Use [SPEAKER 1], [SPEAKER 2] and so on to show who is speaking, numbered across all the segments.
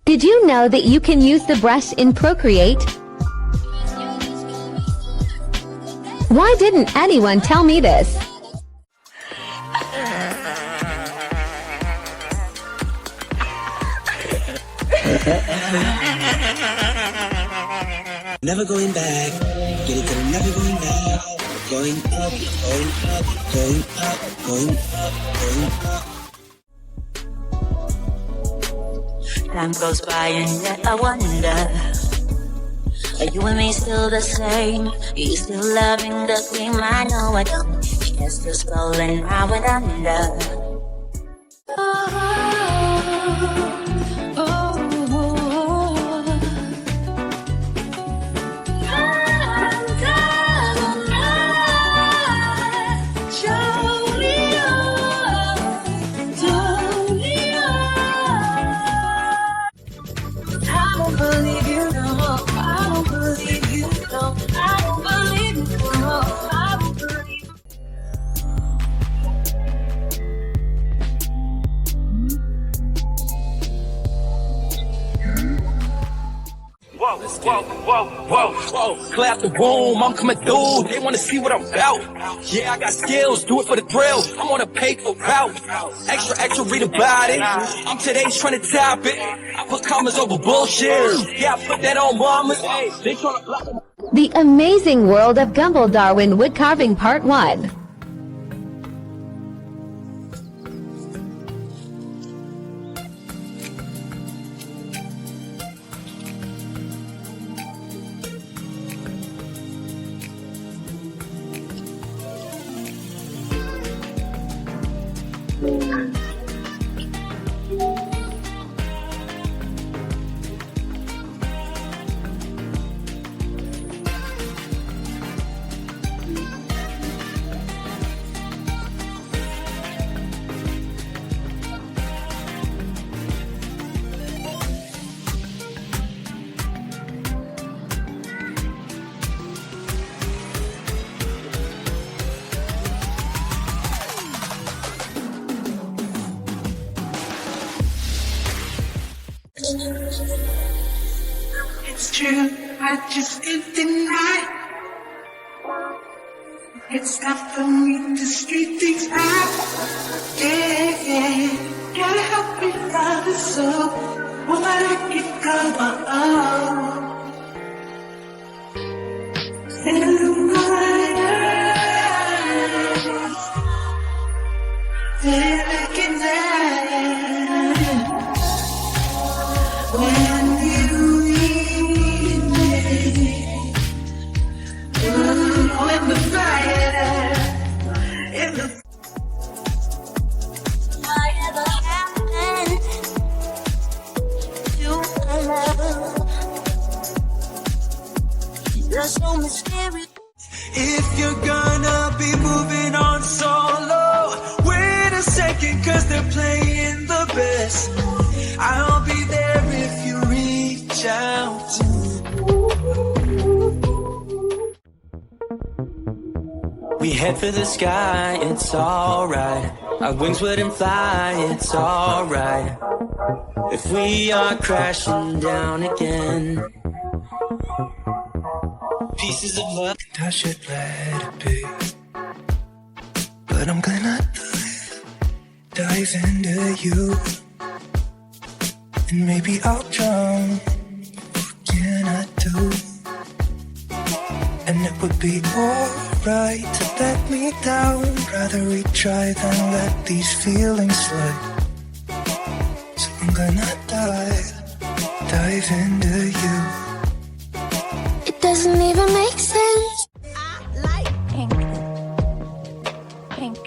[SPEAKER 1] Did you know that you can use the brush in Procreate? Why didn't anyone tell me this?
[SPEAKER 2] Never going back. Get it, I'm never going back. Going up, going up, going up, going up, going up.
[SPEAKER 3] Time goes by and yet I wonder, are you and me still the same? Are you still loving the game? I know I don't. Yes, still scrolling round and under.
[SPEAKER 4] Whoa, whoa, whoa, whoa, clap the room, I'm coming through, they wanna see what I'm about. Yeah, I got skills, do it for the thrill, I'm on a paper route. Extra, read about it, I'm today's trying to top it. I put commas over bullshit, yeah, I put that on mamas. They tryna block it.
[SPEAKER 1] The Amazing World of Gumball Darwin Wood Carving Part 1.
[SPEAKER 5] It's true, I just can't deny. It's not for me to straight things out. Yeah, gotta help me find the soul. Won't let it get caught on. And my eyes, they're looking at when you leave me. When the fire in the
[SPEAKER 3] Whatever happened to our love? You're so mysterious.
[SPEAKER 5] If you're gonna be moving on solo, wait a second, cause they're playing the best. I'll be there if you reach out.
[SPEAKER 4] We head for the sky, it's alright. Our wings wouldn't fly, it's alright. If we are crashing down again, pieces of love,
[SPEAKER 5] I should let it be, but I'm gonna dive into you, and maybe I'll drown. What can I do? And it would be alright to let me down. Rather retry than let these feelings slip. So I'm gonna dive into you.
[SPEAKER 6] It doesn't even make sense.
[SPEAKER 3] I like pink. Pink.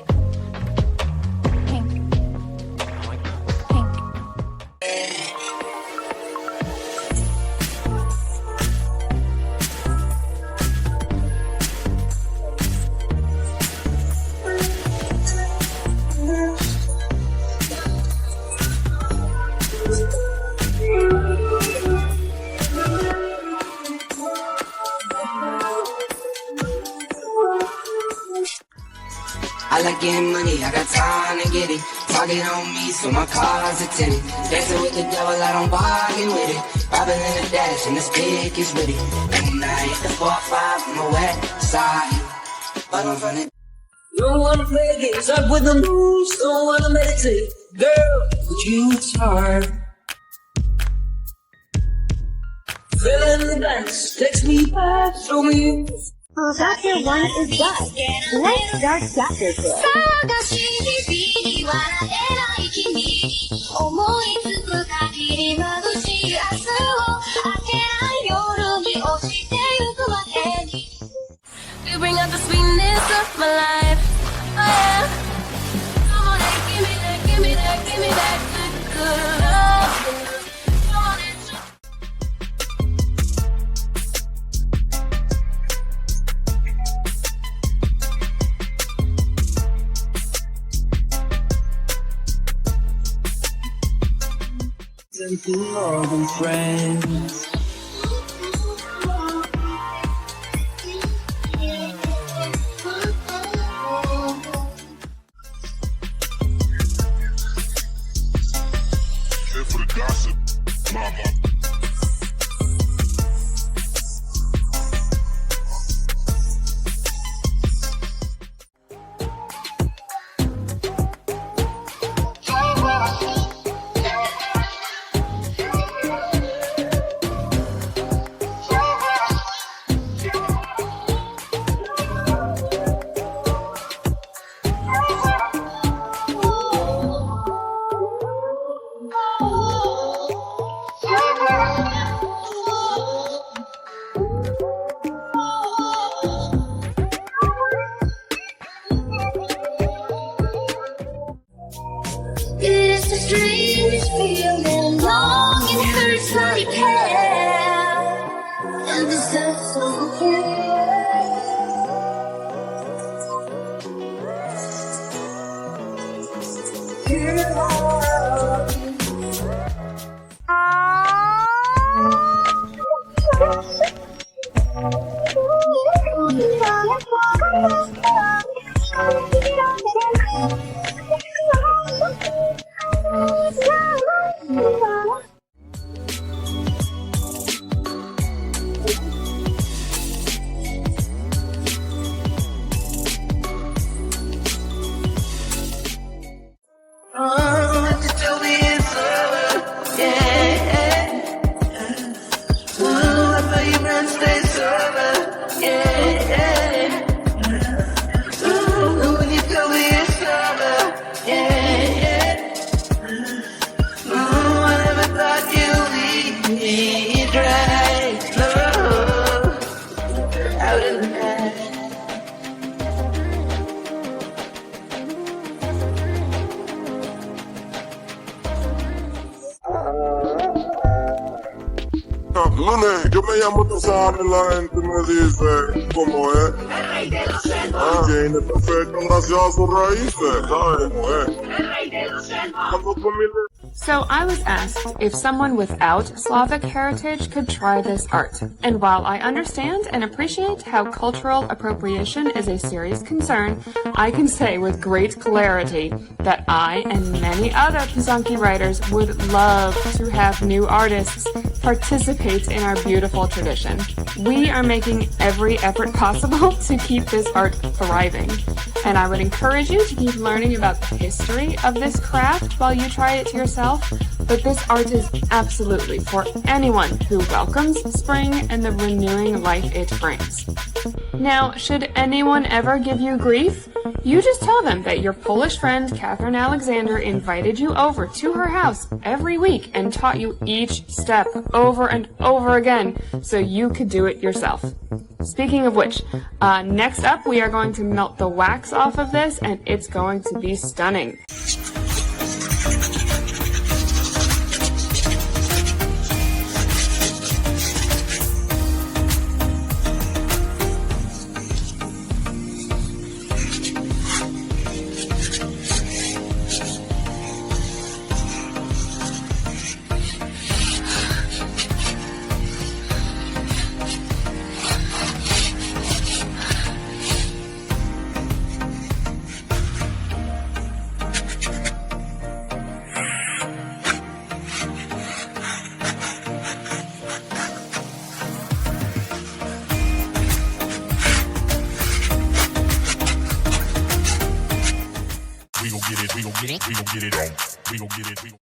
[SPEAKER 2] time to get it. Target on me, so my car's a tinted. Dancing with the devil, I don't bargain with it. Robbing in the dash, and the stick is with it. And I hit the 4-5 from the west side. But I'm running.
[SPEAKER 7] Don't wanna play games up with the moves, don't wanna meditate. Girl, would you try? Fill in the blanks, text me back, show me.
[SPEAKER 1] Chapter 1 is done. Let's start chapter 2.
[SPEAKER 6] 探しに日々笑えない君思いつく限り眩しい明日を明けない夜に落ちてゆくまでに
[SPEAKER 8] You bring out the sweetness of my life. Oh yeah. Come on and give me that, give me that, give me that good, good love. Come on and
[SPEAKER 7] Something more than friends.
[SPEAKER 9] Here for the gossip, mama.
[SPEAKER 6] It's a strange feeling, long and hurts like hell, and this is so
[SPEAKER 9] Nene, yo me llamo Tosar y la gente me dice cómo es. Tiene perfecto, gracias a sus raíces, ¿sabes cómo es? Cuando familia.
[SPEAKER 10] So I was asked if someone without Slavic heritage could try this art. And while I understand and appreciate how cultural appropriation is a serious concern, I can say with great clarity that I and many other Pisangke writers would love to have new artists participate in our beautiful tradition. We are making every effort possible to keep this art thriving. And I would encourage you to keep learning about the history of this craft while you try it yourself. But this art is absolutely for anyone who welcomes spring and the renewing life it brings. Now, should anyone ever give you grief, you just tell them that your Polish friend Catherine Alexander invited you over to her house every week and taught you each step over and over again so you could do it yourself. Speaking of which, next up we are going to melt the wax off of this and it's going to be stunning.
[SPEAKER 11] We gon' get it on. We gon' get it.